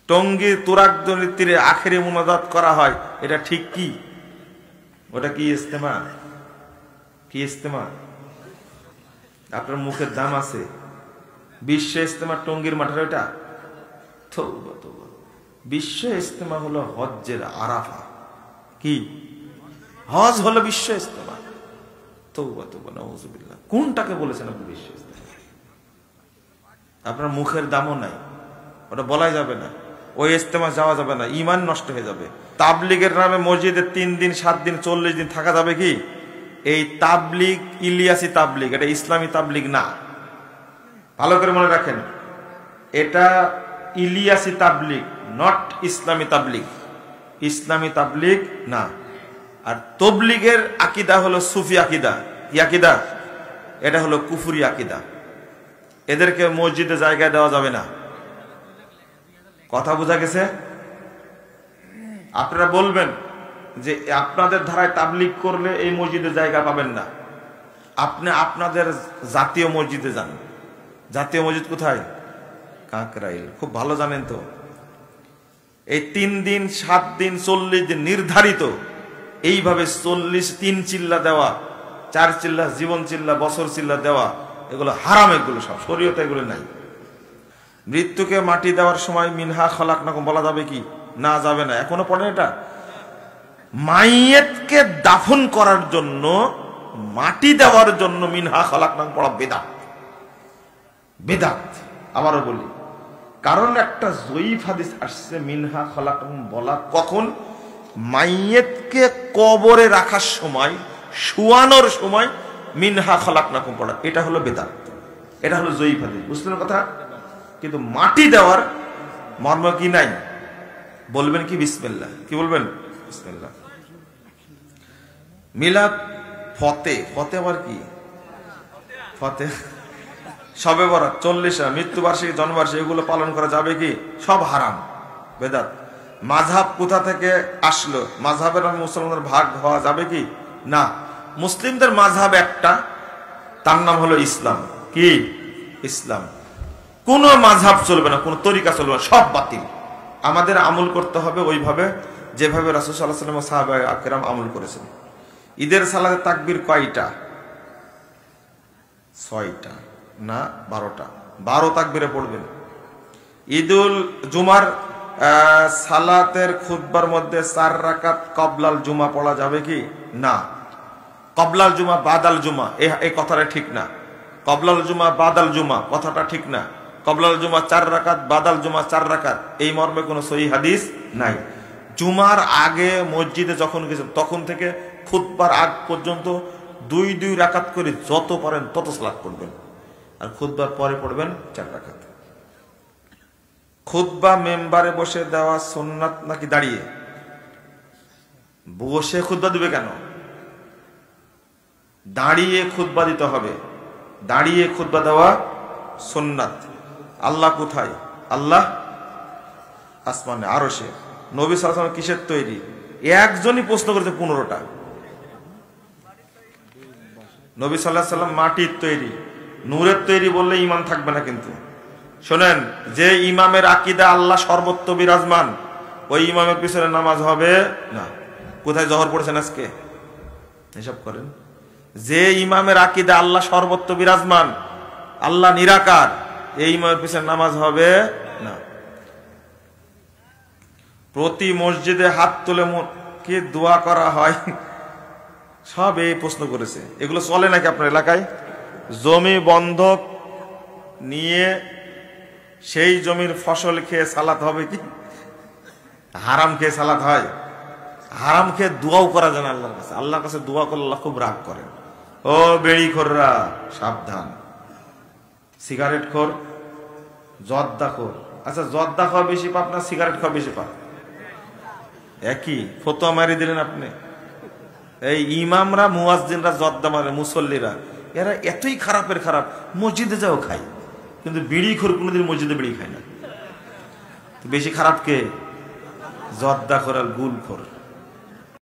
টঙ্গীর তুরাগদনির তীরে আখেরি মুনাজাত করা হয়, এটা ঠিক কি? ওটা কি ইস্তেমা? কি ইস্তেমা? আপনার মুখের দাম আছে? বিশ্ব ইস্তেমা টঙ্গীর মাঠের ওটা? বিশ্ব ইস্তেমা হলো হজ্জের আরাফা। কি হজ হলো বিশ্ব ইস্তেমা? তওবা তওবা নাউযুবিল্লাহ। কোনটাকে বলেছেন আপনি বিশ্ব ইস্তেমা? আপনার মুখের দামও নাই, ওটা বলাই যাবে না। ওই ইস্তেমা যাওয়া যাবে না, ঈমান নষ্ট হয়ে যাবে। তাবলীগের নামে মসজিদে 3 দিন 7 দিন 40 দিন থাকা যাবে কি? এই তাবলীগ ইলিয়াসি তাবলীগ, এটা ইসলামী তাবলীগ না। ভালো করে মনে রাখেন, এটা ইলিয়াসি তাবলীগ, নট ইসলামী তাবলীগ। ইসলামী তাবলীগ না। আর তাবলীগের আকীদা হলো সুফি আকীদা। কি আকীদা? এটা হলো কুফরি আকীদা। এদেরকে মসজিদে জায়গা দেওয়া যাবে না। কথা বোঝা গেছে? আপনারা বলবেন যে আপনাদের ধারায় তাবলীগ করলে এই মসজিদে জায়গা পাবেন না, আপনি আপনাদের জাতীয় মসজিদে যান। জাতীয় মসজিদ কোথায়? কাকরাইল। খুব ভালো জানেন তো। এই 3 দিন 7 দিন 40 দিন নির্ধারিত, এইভাবে 40 3 চিল্লা দেওয়া, 4 চিল্লা, জীবন চিল্লা, বছর চিল্লা দেওয়া, এগুলো হারাম। এগুলো সব শরীয়তে এগুলো নাই। মৃত্যুকে মাটি দেওয়ার সময় মিনহা খলাকনাকুম বলা যাবে কি? না, যাবে না। এখনো পড়েন এটা? মাইয়েতকে দাফন করার জন্য, মাটি দেওয়ার জন্য মিনহা খলাকনাকুম পড়া বেদাত। বেদাত। আবারও বলি, কারণ একটা জয়ীফ হাদিস আসছে মিনহা খলাকনাকুম বলা কখন? মাইয়েতকে কবরে রাখার সময়, শুয়ানোর সময় মিনহা খলাকনাকুম পড়া, এটা হলো বেদাত, এটা হলো জয়ীফ হাদিস। বুঝলেন কথা? কিন্তু মাটি দেওয়ার মর্ম কি নাই? বলবেন কি বিসমিল্লাহ? কি বলবেন? বিসমিল্লাহ। মিলাদ, ফতে, ফতে আবার কি? ফতে শবে বরাত, 40 মৃত্যুবার্ষিকী, জন্মবার্ষিকী, এগুলো পালন করা যাবে কি? সব হারাম, বেদাত। মাযহাব কোথা থেকে আসলো? মাযহাবের মুসলমানদের ভাগ হওয়া যাবে কি? না। মুসলিমদের মাযহাব একটা, তার নাম হলো ইসলাম। কি? ইসলাম। কোন মাযহাব চলবে না, কোন তরিকা চলবে না, সব বাতিল। আমাদের আমল করতে হবে ওইভাবে যেভাবে রাসূল সাল্লাল্লাহু আলাইহি ওয়াসাল্লাম ও সাহাবায়ে আকরাম আমল করেছেন। ঈদের সালাতে তাকবীর কয়টা? 6টা না 12টা? 12 তাকবীরে পড়বেন। ঈদুল জুমার সালাতের খুতবার মধ্যে 4 রাকাত কবলাল জুমা পড়া যাবে কি? না। কবলাল জুমা বাদাল জুমা, এই কথাটা ঠিক না। কবলাল জুমা বাদাল জুমা কথাটা ঠিক না। কবলাল জুমা 4 রাকাত, বাদাল জুমা 4 রাকাত, এই মর্মে কোনো সহিহ হাদিস নাই। জুমার আগে মসজিদে যখন গেছেন তখন থেকে খুতবার আগ পর্যন্ত 2 রাকাত করে যত পারেন তত সালাত পড়বেন, আর খুতবার পরে পড়বেন 4 রাকাত। খুতবা মেম্বারে বসে দেওয়া সুন্নাত নাকি দাঁড়িয়ে? বসে খুতবা দিবে কেন? দাঁড়িয়ে খুতবা দিতে হবে। দাঁড়িয়ে খুতবা দেওয়া সুন্নাত। আল্লাহ কোথায়? আল্লাহ আসমানে, আরশে। নবী সাল্লাল্লাহু আলাইহি ওয়াসাল্লাম কিসের তৈরি? একজনই প্রশ্ন করেছে 15টা। নবী সাল্লাল্লাহু আলাইহি ওয়াসাল্লাম মাটির তৈরি, নূরের তৈরি বললে ঈমান থাকবে না। কিন্তু শোনেন, যে ইমামের আকীদা আল্লাহ সর্বত্র বিরাজমান, ওই ইমামের পিছনে নামাজ হবে না। কোথায় জহর পড়েছেন আজকে? এসব করেন। যে ইমামের আকীদা আল্লাহ সর্বত্র বিরাজমান, আল্লাহ নিরাকার, এই ইমামের পিছনে নামাজ হবে না। প্রতি মসজিদে হাত তুলে কি দোয়া করা হয়? সব এই প্রশ্ন করেছে। এগুলো চলে নাকি আপনার এলাকায়? জমি বন্ধক নিয়ে সেই জমির ফসল খেয়ে সালাত হবে কি? হারাম খেয়ে সালাত হয়? হারাম খেয়ে দোয়াও করা যায় না আল্লাহর কাছে। আল্লাহর কাছে দোয়া করলে আল্লাহ খুব রাগ করেন। ও বেড়িখোররা সাবধান, সিগারেট খোর, জর্দা খোর। আচ্ছা, জর্দা খাওয়া বেশি পাপ না সিগারেট খাওয়া বেশি পাপ? একই ফতোয়া মারি দিলেন আপনি। এই ইমামরা, মুয়াজ্জিনরা জর্দা মারে, মুসল্লিরা এরা এতই খারাপের খারাপ, মসজিদে যাও খায়, কিন্তু বিড়ি খোর কোনোদিন মসজিদে বিড়ি খায় না। বেশি খারাপ কে? জর্দা খোর আর গুল খোর।